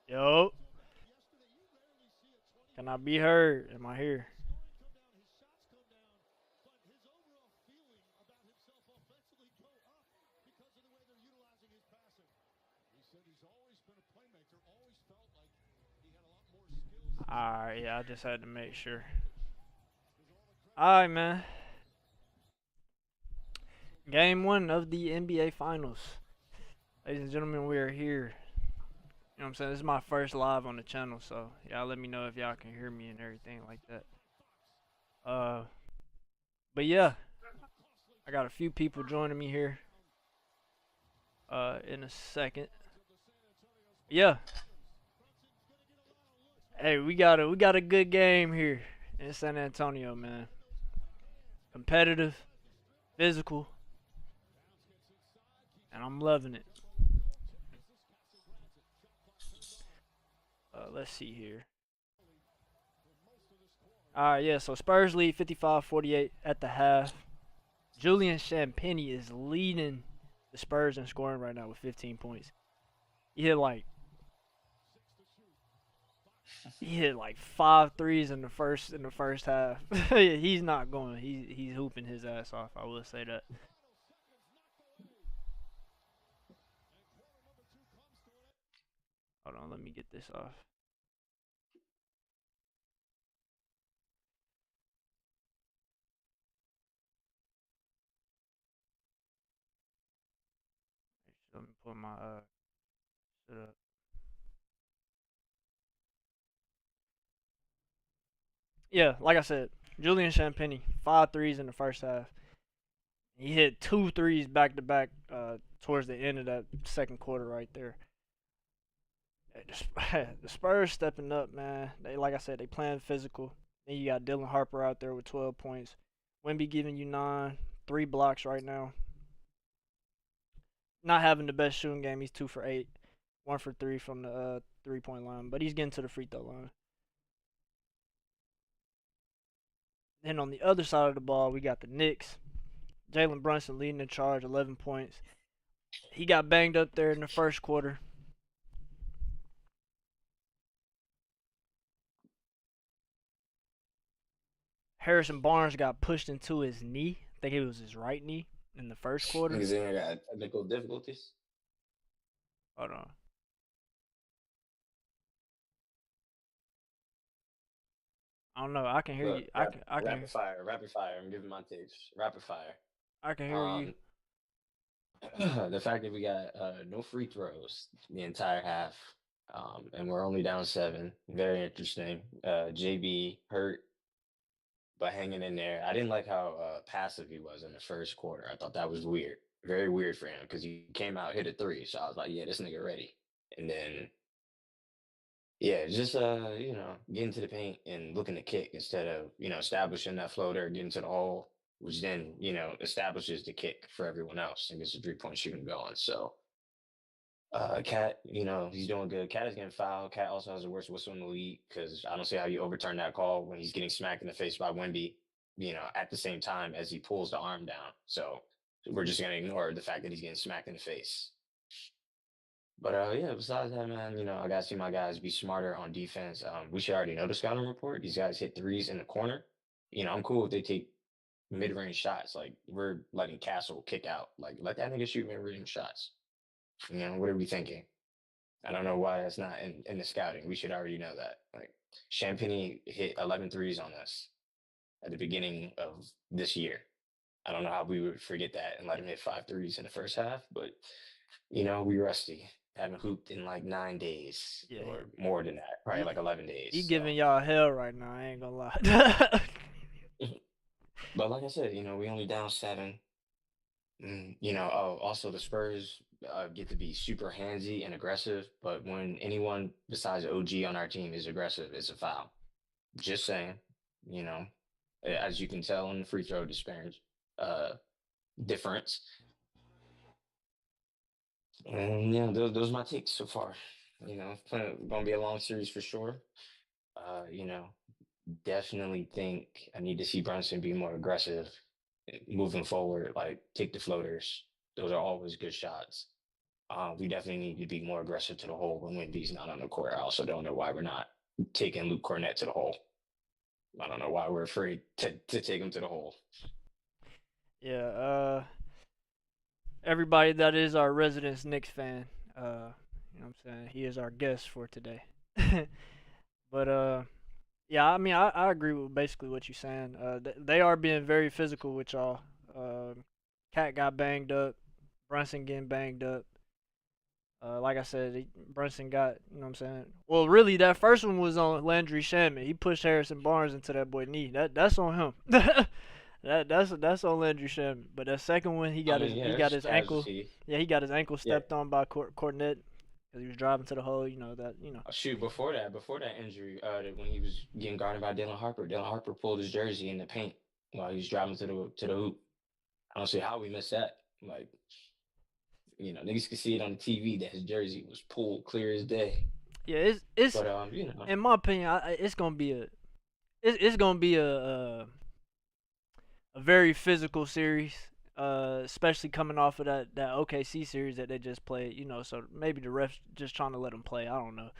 Yo, can I be heard? Am I here? Alright, yeah, I just had to make sure. Alright, man. Game 1 of the NBA Finals. Ladies and gentlemen, we are here. You know what I'm saying? This is my first live on the channel, so y'all let me know if y'all can hear me and everything like that. Uh, but yeah, I got a few people joining me here. In a second. Yeah. Hey, we got a good game here in San Antonio, man. Competitive, physical, and I'm loving it. Let's see here. Alright, yeah, so Spurs lead 55-48 at the half. Julian Champagnie is leading the Spurs in scoring right now with 15 points. He hit like 5 threes in the first half. He's not going. He's hooping his ass off. I will say that. Hold on, let me get this off. Let me put my shit up. Yeah, like I said, Julian Champagnie, 5 threes in the first half. He hit 2 threes back to back towards the end of that second quarter right there. The Spurs stepping up, man. They, like I said, they playing physical. Then you got Dylan Harper out there with 12 points. Wemby giving you 9, 3 blocks right now. Not having the best shooting game. He's 2 for 8, 1 for 3 from the 3-point line, but he's getting to the free throw line. Then on the other side of the ball, we got the Knicks. Jalen Brunson leading the charge, 11 points. He got banged up there in the first quarter. Harrison Barnes got pushed into his knee. I think it was his right knee in the first quarter. Niggas in here got technical difficulties. Hold on. I don't know. I can hear Look, you. I can. rapid fire, rapid fire. I'm giving my takes. Rapid fire. I can hear you. The fact that we got no free throws the entire half, and we're only down 7. Very interesting. JB hurt, but hanging in there. I didn't like how passive he was in the first quarter. I thought that was weird. Very weird for him because he came out, hit a 3. So I was like, yeah, this nigga ready. And then yeah, just getting to the paint and looking to kick instead of, establishing that floater, getting to the hole, which then, establishes the kick for everyone else and gets the 3-point shooting going. So Cat, he's doing good. Cat is getting fouled. Cat also has the worst whistle in the league because I don't see how you overturn that call when he's getting smacked in the face by Wemby, at the same time as he pulls the arm down. So we're just gonna ignore the fact that he's getting smacked in the face. But yeah, besides that, man, I gotta see my guys be smarter on defense. We should already know the scouting report. These guys hit threes in the corner. I'm cool if they take mid-range shots. Like we're letting Castle kick out. Like let that nigga shoot mid-range shots. What are we thinking? I don't know why that's not in the scouting. We should already know that. Like Champagnie hit 11 threes on us at the beginning of this year. I don't know how we would forget that and let him hit 5 threes in the first half, but we rusty. Haven't hooped in like 9 days Yeah, or more than that, probably like 11 he days. giving y'all hell right now. I ain't gonna lie. But like I said, we only down 7. Also the Spurs get to be super handsy and aggressive, but when anyone besides OG on our team is aggressive, it's a foul. Just saying, you know, as you can tell in the free throw disparage difference. And yeah, those are my takes so far. It's gonna be a long series for sure. Uh, you know, definitely think I need to see Brunson be more aggressive moving forward. Like take the floaters; those are always good shots. We definitely need to be more aggressive to the hole when Wemby's not on the court. I also don't know why we're not taking Luke Cornett to the hole. I don't know why we're afraid to take him to the hole. Yeah, everybody that is our resident Knicks fan, you know what I'm saying? He is our guest for today. But yeah, I mean, I agree with basically what you're saying. They are being very physical with y'all. Cat got banged up, Brunson getting banged up. Like I said, Brunson got, you know what I'm saying? Well, really, that first one was on Landry Shamet. He pushed Harrison Barnes into that boy knee. That's on him. That's on Landry Shamet. But that second one, he I got his mean, yeah, he got there's his ankle. casualty. Yeah, he got his ankle Yeah. stepped on by Cornet because he was driving to the hole. You know that. You know. Shoot, before that injury, when he was getting guarded by Dylan Harper pulled his jersey in the paint while he was driving to the hoop. I don't see how we missed that. Like, niggas could see it on the TV that his jersey was pulled clear as day. Yeah, it's But in my opinion, it's gonna be it's gonna be a very physical series, especially coming off of that OKC series that they just played. You know, so maybe the refs just trying to let them play. I don't know.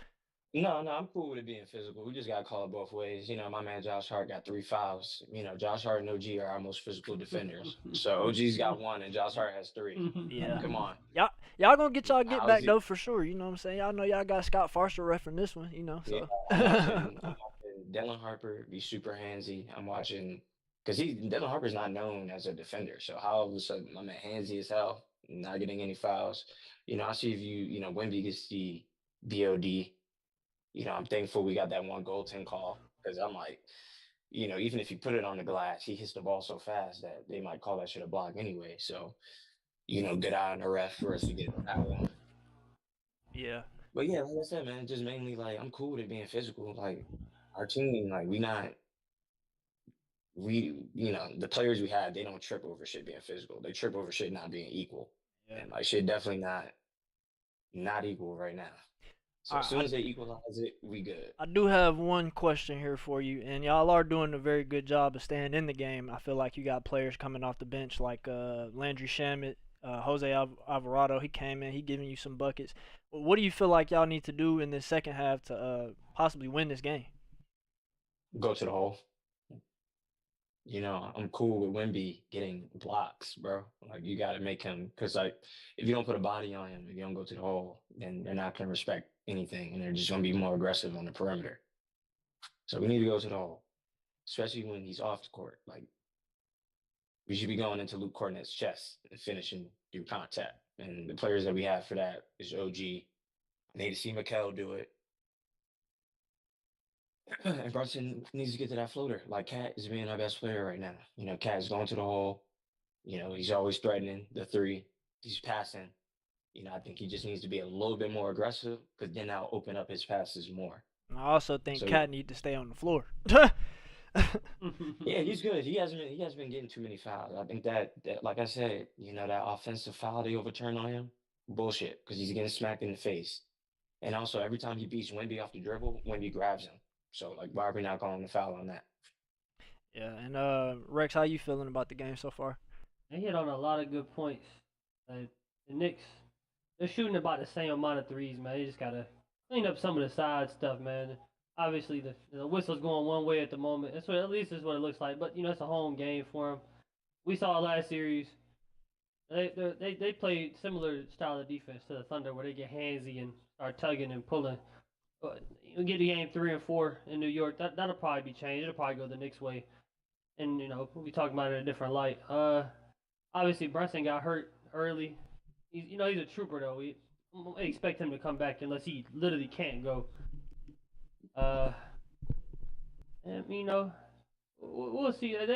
no, I'm cool with it being physical. We just gotta call it both ways. My man Josh Hart got 3 fouls. Josh Hart and OG are our most physical defenders. So OG's got one and Josh Hart has three. Yeah, Come on. y'all gonna get y'all get How's back he? though for sure. You know what I'm saying? Y'all know y'all got Scott Farster referencing this one. You know, Yeah, so I'm watching Dylan Harper be super handsy. I'm watching because Dylan Harper's not known as a defender. So how all of a sudden my man handsy as hell, not getting any fouls. I see if Wemby gets the BOD. I'm thankful we got that one goaltend call because I'm like, even if you put it on the glass, he hits the ball so fast that they might call that shit a block anyway. So, good eye on the ref for us to get that one. yeah. But yeah, like I said, man, just mainly like I'm cool with it being physical. Like our team, like the players we have, they don't trip over shit being physical. They trip over shit not being equal. Yeah. And like shit definitely not equal right now. So I, as soon I as they equalize it, we good. I do have one question here for you, and y'all are doing a very good job of staying in the game. I feel like you got players coming off the bench like Landry Shamet, Jose Alvarado. He came in, he giving you some buckets. What do you feel like y'all need to do in the second half to possibly win this game? Go to the hole. I'm cool with Wimby getting blocks, bro. Like you got to make him because like if you don't put a body on him, if you don't go to the hole, then they're not gonna respect anything, and they're just gonna be more aggressive on the perimeter. So we need to go to the hole, especially when he's off the court. Like we should be going into Luke Cornett's chest and finishing through contact. And the players that we have for that is OG. I need to see Mikel do it. And Brunson needs to get to that floater. Like Cat is being our best player right now. Cat is going to the hole. He's always threatening the three. He's passing. I think he just needs to be a little bit more aggressive because then I'll open up his passes more. And I also think So Cat need to stay on the floor. yeah, he's good. He hasn't been getting too many fouls. I think that like I said, that offensive foul they overturned on him, bullshit, because he's getting smacked in the face. And also every time he beats Wemby off the dribble, Wemby grabs him. So like why are we not calling the foul on that? Yeah, and Rex, how you feeling about the game so far? They hit on a lot of good points. The Knicks, they're shooting about the same amount of threes, man. They just gotta clean up some of the side stuff, man. Obviously, the whistle's going one way at the moment. That's what at least is what it looks like. But it's a home game for them. We saw last series. They played similar style of defense to the Thunder, where they get handsy and start tugging and pulling. But you get to game 3 and 4 in New York. That'll probably be changed. It'll probably go the Knicks way. And we'll be talking about it in a different light. Obviously Brunson got hurt early. He's a trooper though. We expect him to come back unless he literally can't go. Uh, and we'll see. They're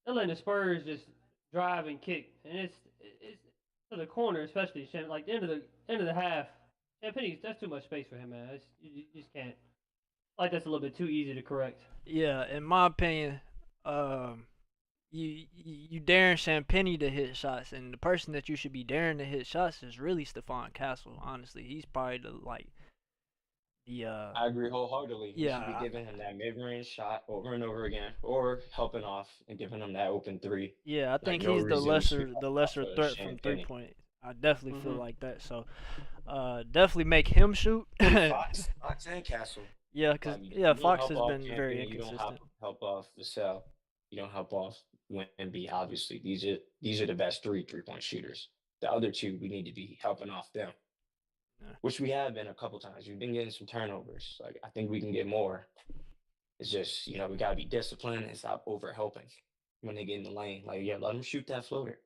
letting the Spurs just drive and kick, and it's to the corner, especially like the end of the half. Champagne's that's too much space for him, man. You just can't. Like that's a little bit too easy to correct. Yeah, in my opinion, you daring Champagny to hit shots, and the person that you should be daring to hit shots is really Stephon Castle. Honestly, he's probably the I agree wholeheartedly. We should be yeah, giving him that mid-range shot over and over again, or helping off and giving him that open three. yeah, I Like think no he's the reason we should lesser off the off lesser of threat Shan from three Penny. point. I definitely feel Hmm. like that. So definitely make him shoot. Hey, Fox and Castle. Yeah, cause Like yeah, you don't Fox help has off been very Champagny, you don't inconsistent. help off Vassell, you don't help off Wemby. Obviously, these are the best three-point shooters. The other two, we need to be helping off them, Yeah. which we have been a couple times. We've been getting some turnovers. Like I think we can get more. It's just we gotta be disciplined and stop over helping when they get in the lane. Like yeah, let them shoot that floater.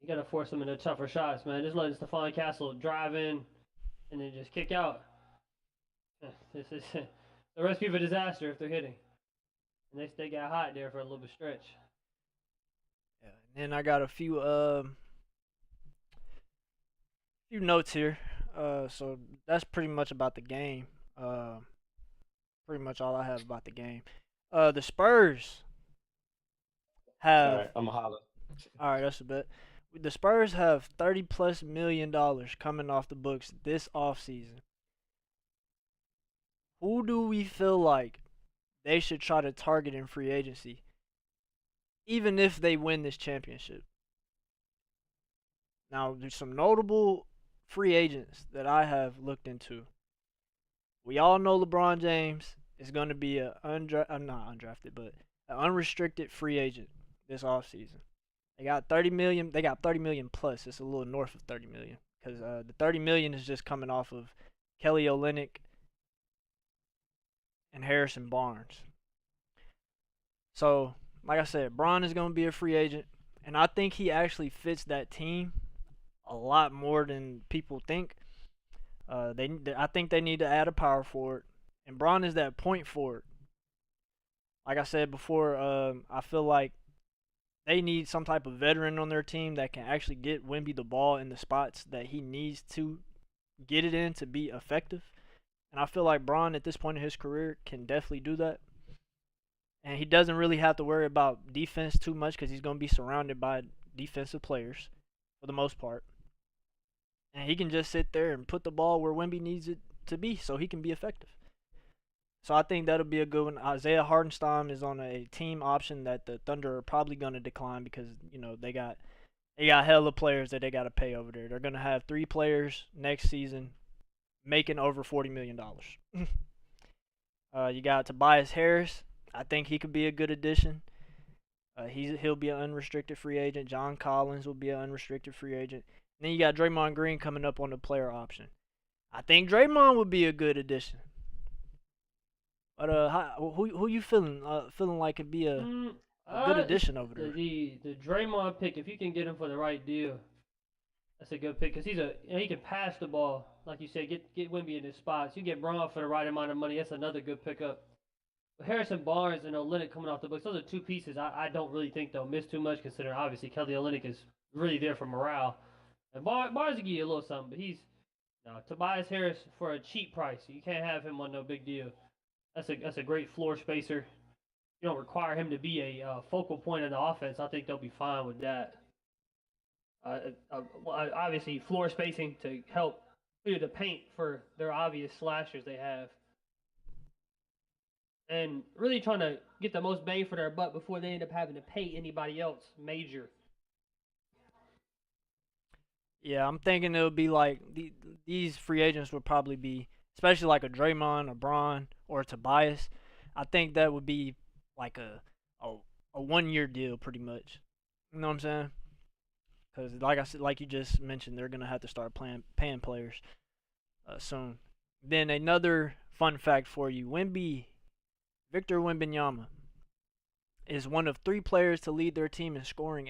You gotta force them into tougher shots, man. Just let Stephon Castle drive in and then just kick out. This is the recipe for disaster if they're hitting. And they got hot there for a little bit stretch. Yeah. And then I got a few notes here. So that's pretty much about the game. Pretty much all I have about the game. The Spurs All have right, I'm a holla. all right. That's a bit. The Spurs have $30+ million coming off the books this offseason. Who do we feel like they should try to target in free agency, even if they win this championship? Now, there's some notable free agents that I have looked into. We all know LeBron James is going to be not undrafted, but an unrestricted free agent this offseason. They got 30 million. They got 30 million plus. It's a little north of 30 million because the 30 million is just coming off of Kelly Olynyk and Harrison Barnes. So, like I said, Bron is going to be a free agent, and I think he actually fits that team a lot more than people think. I think they need to add a power forward, and Bron is that point forward. Like I said before, I feel like they need some type of veteran on their team that can actually get Wemby the ball in the spots that he needs to get it in to be effective. And I feel like Bron at this point in his career can definitely do that. And he doesn't really have to worry about defense too much because he's going to be surrounded by defensive players for the most part. And he can just sit there and put the ball where Wemby needs it to be so he can be effective. So I think that'll be a good one. Isaiah Hartenstein is on a team option that the Thunder are probably going to decline because they got hella players that they got to pay over there. They're going to have 3 players next season making over $40 million. You got Tobias Harris. I think he could be a good addition. He'll be an unrestricted free agent. John Collins will be an unrestricted free agent. And then you got Draymond Green coming up on the player option. I think Draymond would be a good addition. But who you feeling? Feeling like it'd be a good addition over there? The Draymond pick, if you can get him for the right deal, that's a good pick because he can pass the ball, like you said, get Wemby in his spots. You get Braun for the right amount of money, that's another good pickup. But Harrison Barnes and Olynyk coming off the books, those are 2 pieces I don't really think they'll miss too much, considering obviously Kelly Olynyk is really there for morale. And Barnes will give you a little something, but he's Tobias Harris for a cheap price. You can't have him on no big deal. That's a great floor spacer. You don't require him to be a focal point in the offense. I think they'll be fine with that. Obviously, floor spacing to help clear the paint for their obvious slashers they have. And really trying to get the most bang for their buck before they end up having to pay anybody else major. Yeah, I'm thinking it'll be like these free agents would probably be, especially like a Draymond, a Braun, or a Tobias. I think that would be like a 1-year deal, pretty much. You know what I'm saying? Because like I said, like you just mentioned, they're gonna have to start paying players soon. Then another fun fact for you: Victor Wembanyama is one of 3 players to lead their team in scoring